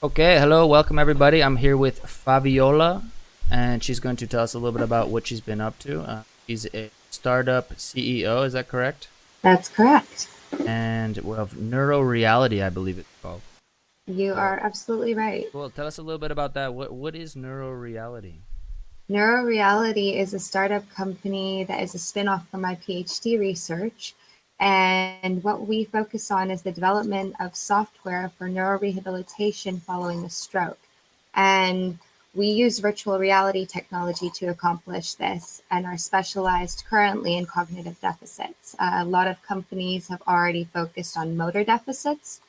Okay, hello, welcome everybody. I'm here with Faviola, and she's going to tell us a little bit about what she's been up to. She's a startup CEO, is that correct? That's correct. And of NeuroReality, I believe it's called. You So, are absolutely right. well, tell us a little bit about that. What is NeuroReality? NeuroReality is a startup company that is a spin-off from my PhD research. And what we focus on is the development of software for neurorehabilitation following a stroke. And we use virtual reality technology to accomplish this and are specialized currently in cognitive deficits. A lot of companies have already focused on motor deficits.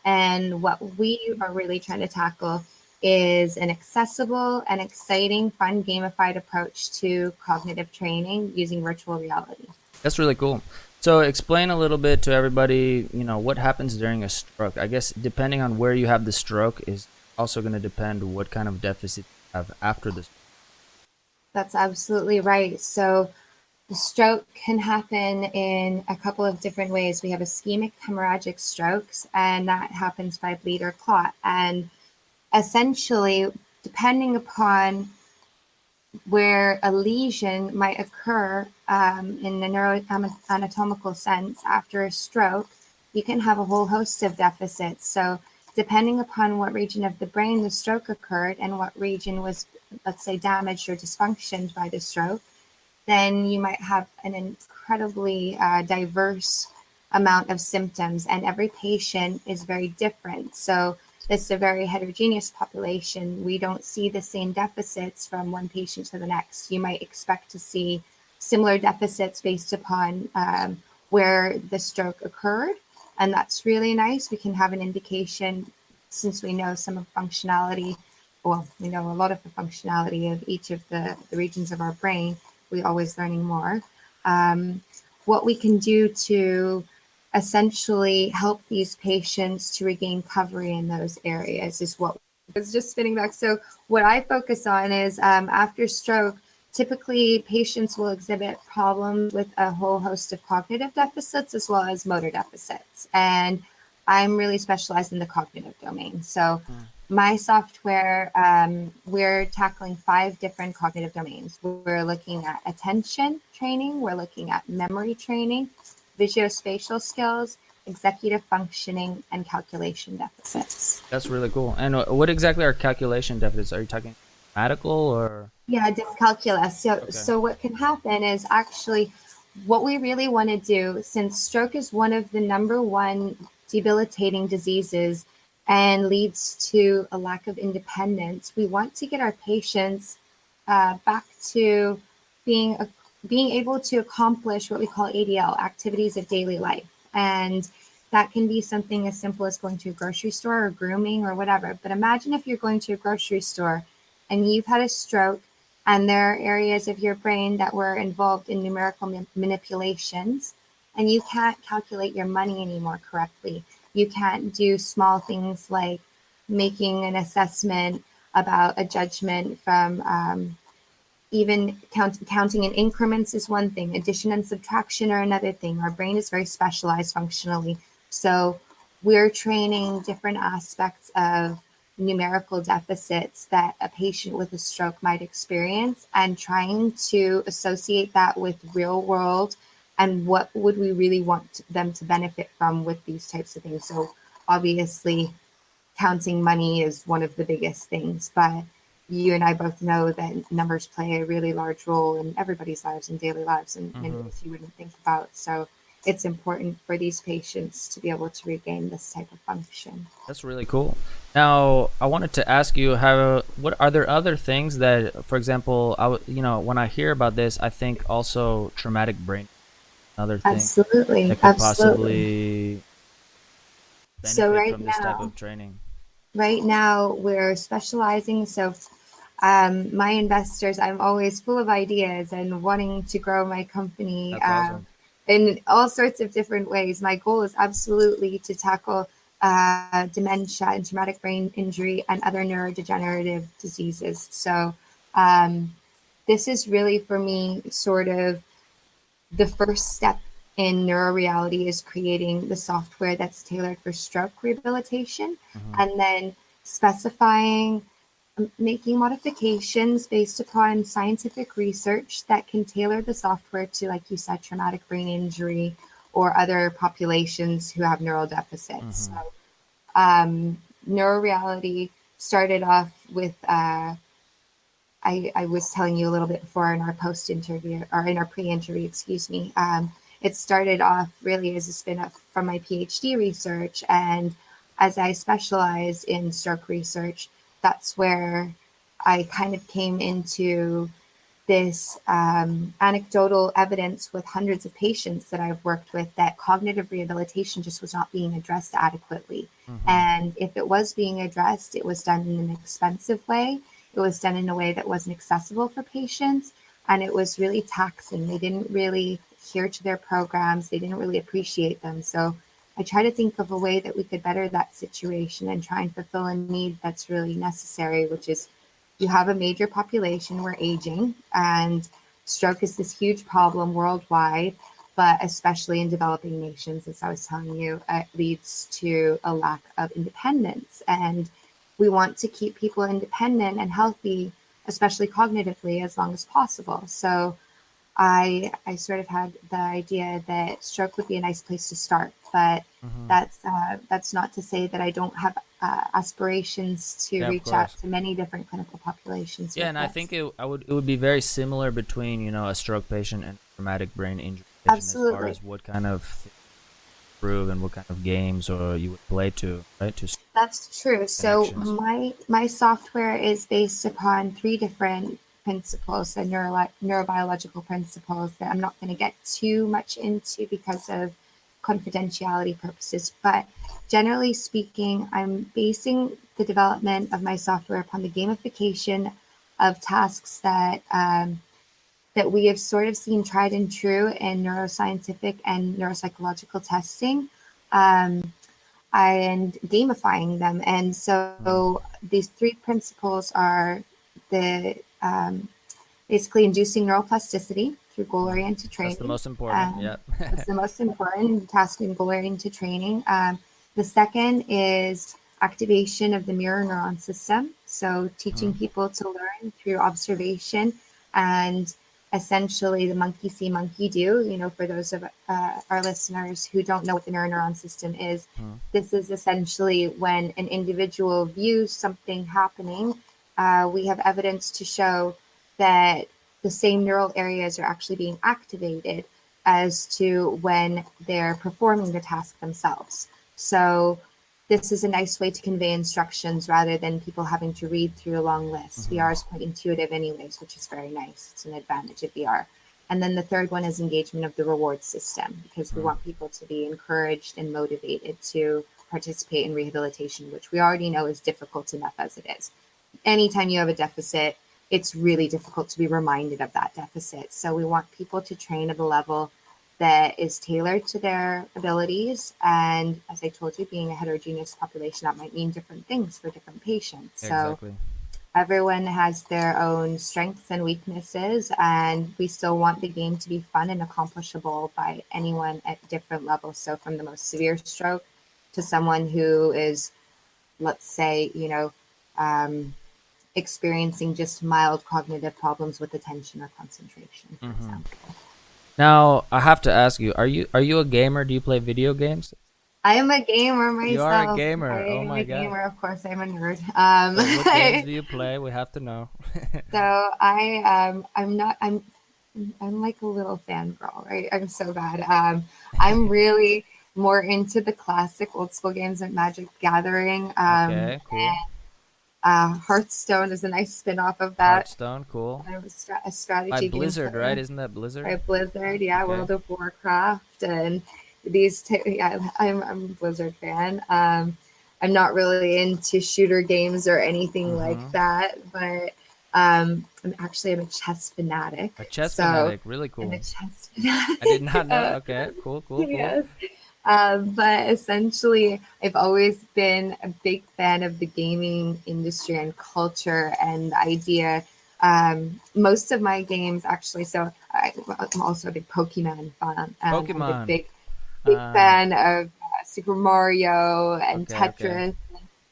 And what we are really trying to tackle is an accessible and exciting, fun, gamified approach to cognitive training using virtual reality. That's really cool. So, explain a little bit to everybody, what happens during a stroke. I guess depending on where you have the stroke is also going to depend what kind of deficit you have after the. That's absolutely right. So, the stroke can happen in a couple of different ways. We have ischemic hemorrhagic strokes, and that happens by bleed or clot. And essentially, depending upon where a lesion might occur in a neuroanatomical sense after a stroke, you can have a whole host of deficits. So, depending upon what region of the brain the stroke occurred and what region was, let's say, damaged or dysfunctioned by the stroke, then you might have an incredibly diverse amount of symptoms, and every patient is very different. So it's a very heterogeneous population. We don't see the same deficits from one patient to the next. You might expect to see similar deficits based upon where the stroke occurred, and that's really nice. We can have an indication since we know some of functionality. Well, we know a lot of the functionality of each of the regions of our brain. We're always learning more. Um, what we can do to essentially help these patients to regain recovery in those areas is what was just spinning back. So what I focus on is after stroke, typically patients will exhibit problems with a whole host of cognitive deficits as well as motor deficits. And I'm really specialized in the cognitive domain. So Mm. my software, we're tackling 5 different cognitive domains. We're looking at attention training, we're looking at memory training, visuospatial skills, executive functioning, and calculation deficits. That's really cool. And what exactly are calculation deficits? Are you talking mathematical or? Yeah, dyscalculus. So, Okay. so what can happen is actually what we really want to do, since stroke is one of the number one debilitating diseases and leads to a lack of independence, we want to get our patients back to being a, being able to accomplish what we call ADL, activities of daily life, and that can be something as simple as going to a grocery store or grooming or whatever. But imagine if you're going to a grocery store and you've had a stroke and there are areas of your brain that were involved in numerical manipulations, and you can't calculate your money anymore correctly. You can't do small things like making an assessment about a judgment from even counting in increments is one thing, addition and subtraction are another thing. Our brain is very specialized functionally. So we're training different aspects of numerical deficits that a patient with a stroke might experience and trying to associate that with real world and what would we really want them to benefit from with these types of things. So obviously counting money is one of the biggest things, but you and I both know that numbers play a really large role in everybody's lives and daily lives in Hmm. ways you wouldn't think about. So it's important for these patients to be able to regain this type of function. That's really cool. Now, I wanted to ask you what are there other things that, for example, when I hear about this, I think also traumatic brain, another thing Absolutely, that could absolutely. possibly So benefit from this type of training. right now we're specializing. So my investors, I'm always full of ideas and wanting to grow my company That's awesome. in all sorts of different ways. My goal is absolutely to tackle dementia and traumatic brain injury and other neurodegenerative diseases. So um, this is really for me sort of the first step in neuroreality is creating the software that's tailored for stroke rehabilitation. Hmm. And then specifying, making modifications based upon scientific research that can tailor the software to, like you said, traumatic brain injury or other populations who have neural deficits. Mm-hmm. So, NeuroReality started off with, I was telling you a little bit before in our post interview, or in our pre-interview, excuse me. It started off really as a spin-off from my PhD research. And as I specialize in stroke research, that's where I kind of came into this anecdotal evidence with hundreds of patients that I've worked with that cognitive rehabilitation just was not being addressed adequately. Mm-hmm. And if it was being addressed, it was done in an expensive way. It was done in a way that wasn't accessible for patients. And it was really taxing. They didn't really adhere to their programs. They didn't really appreciate them. So I try to think of a way that we could better that situation and try and fulfill a need that's really necessary, which is you have a major population, we're aging, and stroke is this huge problem worldwide, but especially in developing nations, as I was telling you, it leads to a lack of independence. And we want to keep people independent and healthy, especially cognitively, as long as possible. So I sort of had the idea that stroke would be a nice place to start, but Mm-hmm. that's not to say that I don't have aspirations to Yeah, of reach out course. to many different clinical populations Yeah, with and I this. think it would be very similar between, a stroke patient and a traumatic brain injury patient as far Absolutely. as what kind of things improve and what kind of games or you would play to, right? To That's true. So connections. my software is based upon three different principles, the neurobiological principles that I'm not going to get too much into because of confidentiality purposes. But generally speaking, I'm basing the development of my software upon the gamification of tasks that we have sort of seen tried and true in neuroscientific and neuropsychological testing. Um, and gamifying them. And Mm. so these three principles are the basically inducing neuroplasticity through Mm. goal-oriented That's the training. most important. Um, Yeah. that's the most important task in goal-oriented training. The second is activation of the mirror neuron system. So Hmm. teaching people to learn through observation and essentially the monkey see, monkey do. For those of our listeners who don't know what the mirror neuron system is, Hmm. this is essentially when an individual views something happening. We have evidence to show that the same neural areas are actually being activated as to when they're performing the task themselves. So this is a nice way to convey instructions rather than people having to read through a long list. Hmm. VR is quite intuitive anyways, which is very nice. It's an advantage of VR. And then the third one is engagement of the reward system, because we Hmm. want people to be encouraged and motivated to participate in rehabilitation, which we already know is difficult enough as it is. Anytime you have a deficit, it's really difficult to be reminded of that deficit. So we want people to train at a level that is tailored to their abilities. And as I told you, being a heterogeneous population, that might mean different things for different patients. So Exactly. everyone has their own strengths and weaknesses, and we still want the game to be fun and accomplishable by anyone at different levels. So from the most severe stroke to someone who is, let's say, um, experiencing just mild cognitive problems with attention or concentration, for Hmm. example. Now I have to ask you: Are you a gamer? Do you play video games? I am a gamer You are a myself. I gamer. Oh am a my god. gamer, of course. I'm a nerd. So what games do you play? We have to know. So I'm not I'm like a little fangirl, right? I'm so bad. I'm really more into the classic old school games like Magic Gathering. Okay, cool. Hearthstone is a nice spin-off of that. Hearthstone, cool. I'm a By strategy game Blizzard, right? player. Isn't that Blizzard? By Blizzard, yeah, Okay. World of Warcraft, and yeah, I'm a Blizzard fan. I'm not really into shooter games or anything like Mm-hmm. that, but I'm a chess fanatic. A chess So fanatic, really I'm a cool. chess I did fanatic. not know. Okay, cool, cool, cool. Yes. But essentially, I've always been a big fan of the gaming industry and culture and the idea. Most of my games, actually, so I'm also a big Pokemon fan, and I'm a Pokemon. big Uh, fan of Super Mario and okay, okay. Tetris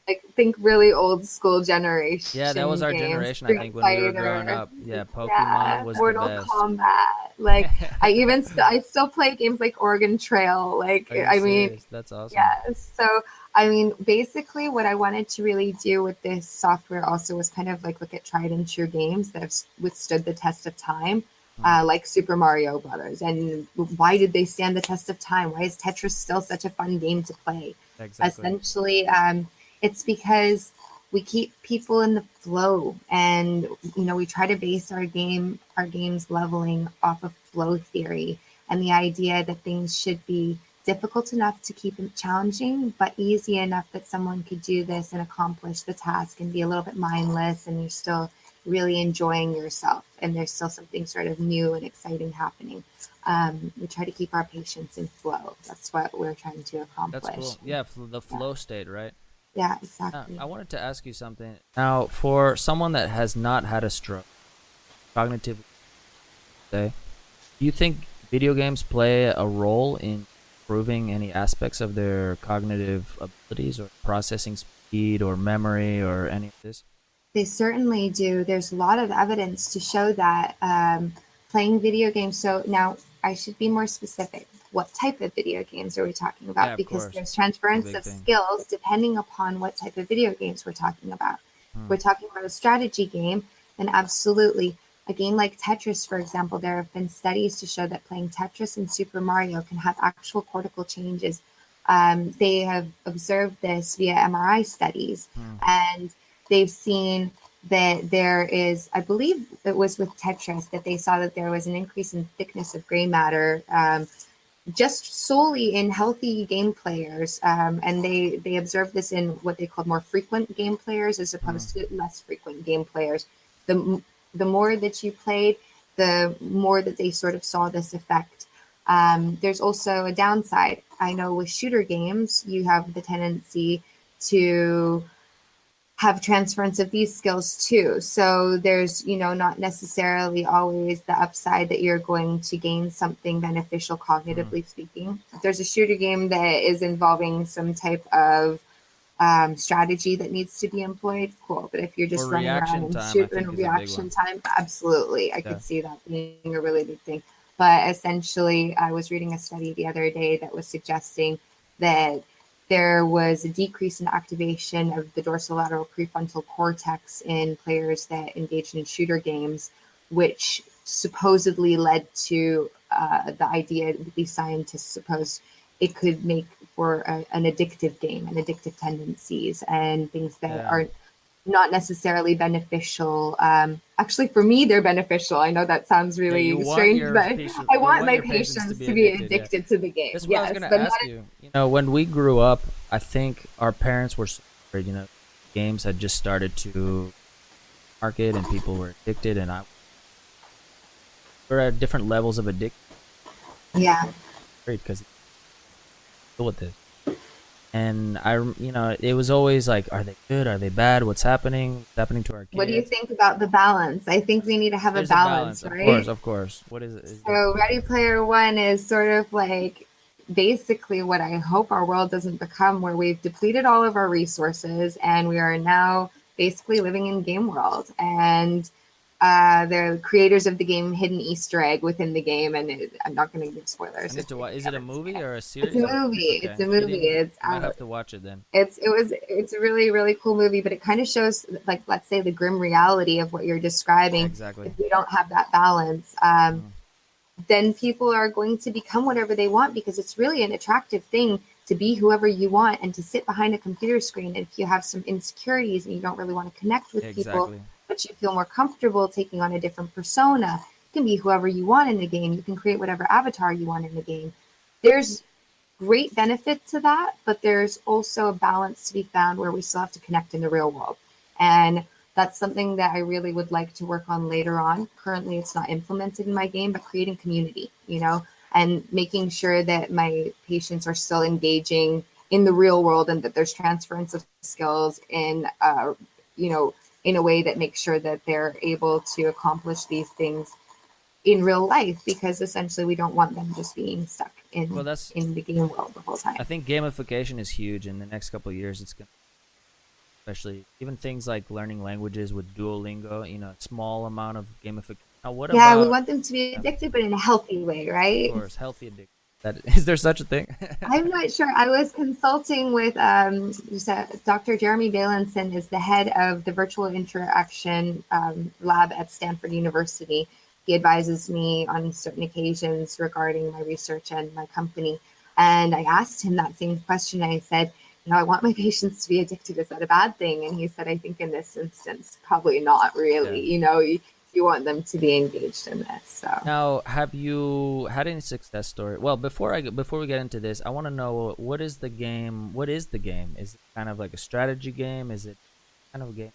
Like think really old school Yeah, that was generation our games, generation, I Street think, when we were growing Fighter, up. Yeah, Pokemon yeah, was the Mortal best. Kombat. Like I still play games like Oregon Trail. Like Are you I mean, serious? That's awesome. yes. So I mean, basically, what I wanted to really do with this software also was kind of like look at tried and true games that have withstood the test of time. Mm, Like Super Mario Brothers, and why did they stand the test of time? Why is Tetris still such a fun game to play? exactly. Essentially, it's because we keep people in the flow, and we try to base our games leveling off of flow theory and the idea that things should be difficult enough to keep it challenging, but easy enough that someone could do this and accomplish the task and be a little bit mindless, and you're still really enjoying yourself, and there's still something sort of new and exciting happening. We try to keep our patients in flow. That's what we're trying to That's accomplish. cool. Yeah, the Yeah, flow state, right? yeah, I exactly. wanted to ask you something. Now, for someone that has not had a stroke, cognitively, say, do you think video games play a role in improving any aspects of their cognitive abilities or processing speed or memory or any of this? They certainly do. There's a lot of evidence to show that playing video games. So now I should be more specific. What type of video games are we talking Yeah, about? of Because course. there's It's a transference big of thing. skills depending upon what type of video games we're talking about. Hmm. We're talking about a strategy game, then absolutely. A game like Tetris, for example, there have been studies to show that playing Tetris and Super Mario can have actual cortical changes. They have observed this via MRI studies, Hmm. and they've seen that there is, I believe it was with Tetris, that they saw that there was an increase in thickness of gray matter just solely in healthy game players. And they observed this in what they called more frequent game players as Hmm. opposed to less frequent game players. The, the more that you played, the more that they sort of saw this effect. There's also a downside. I know with shooter games, you have the tendency to have transference of these skills too. So there's, not necessarily always the upside that you're going to gain something beneficial Hmm. cognitively speaking. If there's a shooter game that is involving some type of strategy that needs to be employed, cool. But if you're Or just running around reaction and time, I think, shooting is a big reaction one. time, absolutely. I Yeah. could see that being a really big thing. But essentially, I was reading a study the other day that was suggesting that there was a decrease in activation of the dorsolateral prefrontal cortex in players that engaged in shooter games, which supposedly led to the idea that these scientists suppose it could make for an addictive game and addictive tendencies and things that Yeah. are not necessarily beneficial. Actually, for me, they're beneficial. I know that sounds Yeah, you really want strange, your but patient I you want want my your patients to patients be to be addicted, yeah. addicted to the game. That's what I was Yes, gonna but not. ask you. When we grew up, I think our parents were so worried, games had just started to market and people were addicted, and I we're at different levels of addiction Yeah. because deal with this. And it was always like, are they good? Are they bad? What's happening? What's happening to our What do you kids? think about the balance? I think we need to have a There's a balance, balance, of course, right? of course. What is it? Is there? So Ready Player One is sort of like basically what I hope our world doesn't become, where we've depleted all of our resources and we are now basically living in game world. And the creators of the game hid an Easter egg within the game, and I'm not going to give I spoilers need if to you watch. Is it a haven't seen movie it. or a It's a series? Or movie. It's okay, a you movie. didn't. It's I might out. have to watch it then. It's a really really cool movie, but it kind of shows, like, let's say, the grim reality of what you're Yeah, describing. exactly. If we don't have that balance, Mm, then people are going to become whatever they want, because it's really an attractive thing to be whoever you want and to sit behind a computer screen. And if you have some insecurities and you don't really want to connect with people, exactly. but you feel more comfortable taking on a different persona, you can be whoever you want in the game. You can create whatever avatar you want in the game. There's great benefit to that, but there's also a balance to be found where we still have to connect in the real world. And that's something that I really would like to work on later on. Currently, it's not implemented in my game, but creating community, and making sure that my patients are still engaging in the real world and that there's transference of skills you know, in a way that makes sure that they're able to accomplish these things in real life, because essentially we don't want them just being stuck Well, in that's. in the game world the whole I time. think gamification is huge in the next couple of years. It's gonna. especially even things like learning languages with Duolingo, small amount of gamification. Now, what Yeah, we about, want them to be of addicted, but in a healthy way, right? course, healthy addiction? Is there such a thing? I'm not sure. I was consulting with Dr. Jeremy Valenson is the head of the virtual interaction lab at Stanford University. He advises me on certain occasions regarding my research and my company. And I asked him that same question. I said, I want my patients to be addicted. Is that a bad thing? And he said, I think in this instance, probably not Yeah. really. You want them to be engaged in this. So. Now, have you had any success story? Well, before we get into this, I want to know what is the game? What is the game? Is it kind of like a strategy game? Is it kind of a game?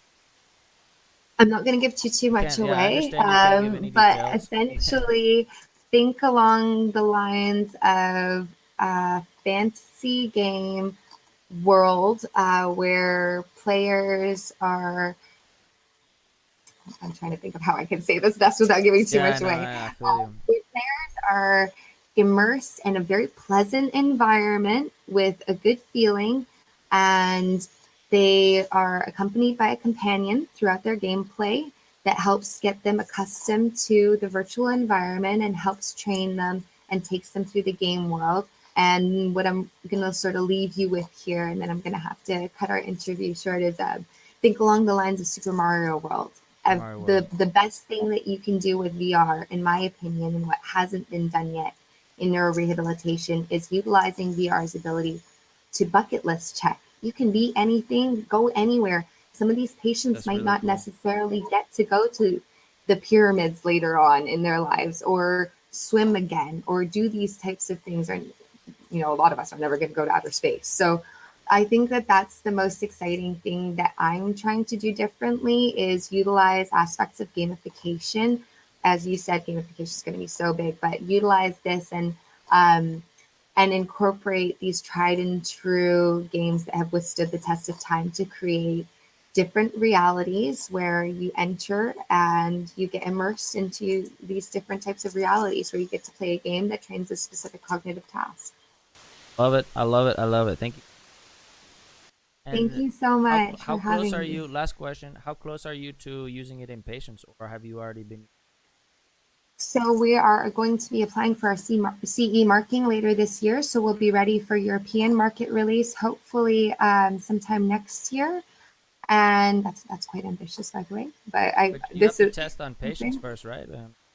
I'm not going to give too You much can't. Yeah, I away, understand you can't give any but details. essentially, think along the lines of a fantasy game world where players are. I'm trying to think of how I can say this best without giving too Yeah, I much know. away. I feel you. Where players are immersed in a very pleasant environment with a good feeling, and they are accompanied by a companion throughout their gameplay that helps get them accustomed to the virtual environment and helps train them and takes them through the game world. And what I'm going to sort of leave you with here, and then I'm going to have to cut our interview short, is think along the lines of Super Mario World. Mario World. The best thing that you can do with VR, in my opinion, and what hasn't been done yet in neurorehabilitation, is utilizing VR's ability to bucket list check. You can be anything, go anywhere. Some of these patients That's might really not cool. necessarily get to go to the pyramids later on in their lives, or swim again, or do these types of things. And a lot of us are never going to go to outer space. So I think that that's the most exciting thing that I'm trying to do differently, is utilize aspects of gamification. As you said, gamification is going to be so big, but utilize this um, and incorporate these tried and true games that have withstood the test of time to create different realities where you enter and you get immersed into these different types of realities where you get to play a game that trains a specific cognitive task. Love it. I love it. I love it. Thank you. Thank And you so much for how close having are me. you? Last question. How close are you to using it in patients, or have you already been? So we are going to be applying for our CE marking later this year. So we'll be ready for European market release, hopefully sometime next year. And that's quite ambitious, by the way. But But you have this to is test on patients okay. first, right?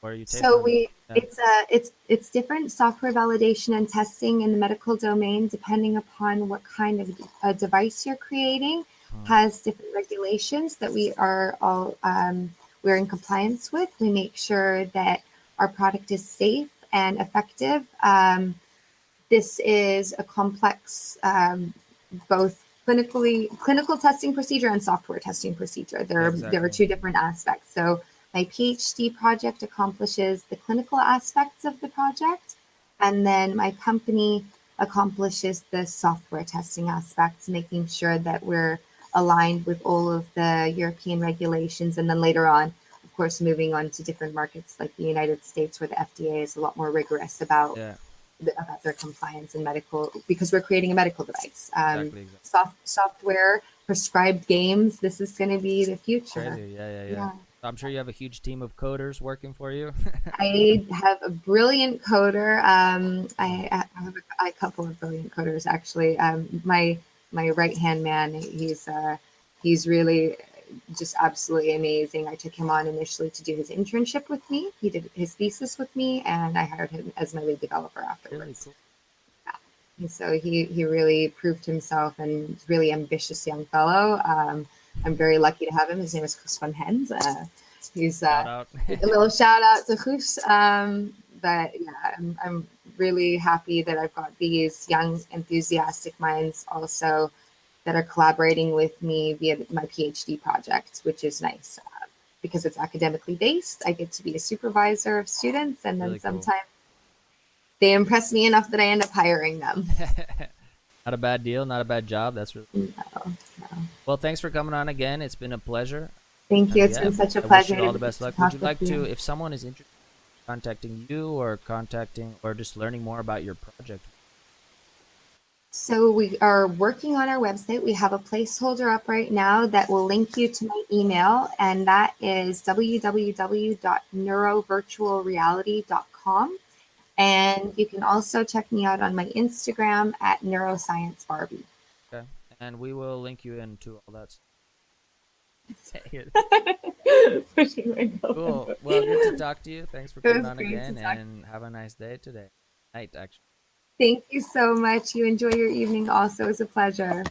Or you taste So on. Yeah. it's different software validation and testing in the medical domain, depending upon what kind of a device you're creating, Uh, has different regulations that we are all we're in compliance with. We make sure that our product is safe and effective. This is a complex, both clinical testing procedure and software testing procedure. yeah, There are exactly. two different aspects. So my PhD project accomplishes the clinical aspects of the project, and then my company accomplishes the software testing aspects, making sure that we're aligned with all of the European regulations, and then later on, of course, moving on to different markets like the United States, where the FDA is a lot more rigorous Yeah, about their compliance in medical, because we're creating a medical device. exactly, exactly. Software, prescribed games. This is going to be the future. Crazy. Yeah, yeah, yeah. Yeah. I'm sure you have a huge team of coders working for you. I have a brilliant coder. Uh, I have a couple of brilliant coders actually. My right hand man, he's really just absolutely amazing. I took him on initially to do his internship with me. He did his thesis with me, and I hired him as my lead developer really afterwards. cool. And so he really proved himself, and he's a really ambitious young fellow. I'm very lucky to have him. His name is Chris van Hens. He's Shout out. a little shout out to Chris. But yeah, I'm really happy that I've got these young, enthusiastic minds also that are collaborating with me via my PhD project, which is nice because it's academically based. I get to be a supervisor of students, and then Really cool. sometimes they impress me enough that I end up hiring them. Not a bad deal. Not a bad job. That's really No, no. well. Thanks for coming on again. It's been a pleasure. Thank you. And It's yeah, been such a I wish pleasure you all the best to luck. Would you talk with like to, you. if someone is interested in contacting you or contacting or just learning more about your project? So we are working on our website. We have a placeholder up right now that will link you to my email, and that is www.neurovirtualreality.com. And you can also check me out on my Instagram at neurosciencebarbie. Okay. And we will link you into all that stuff. Pushing my Cool. girlfriend. Well, good to talk to you. Thanks for It coming was on great to again, talk. and have a nice day today. Night, actually. Thank you so much. You enjoy your evening also. It was a pleasure.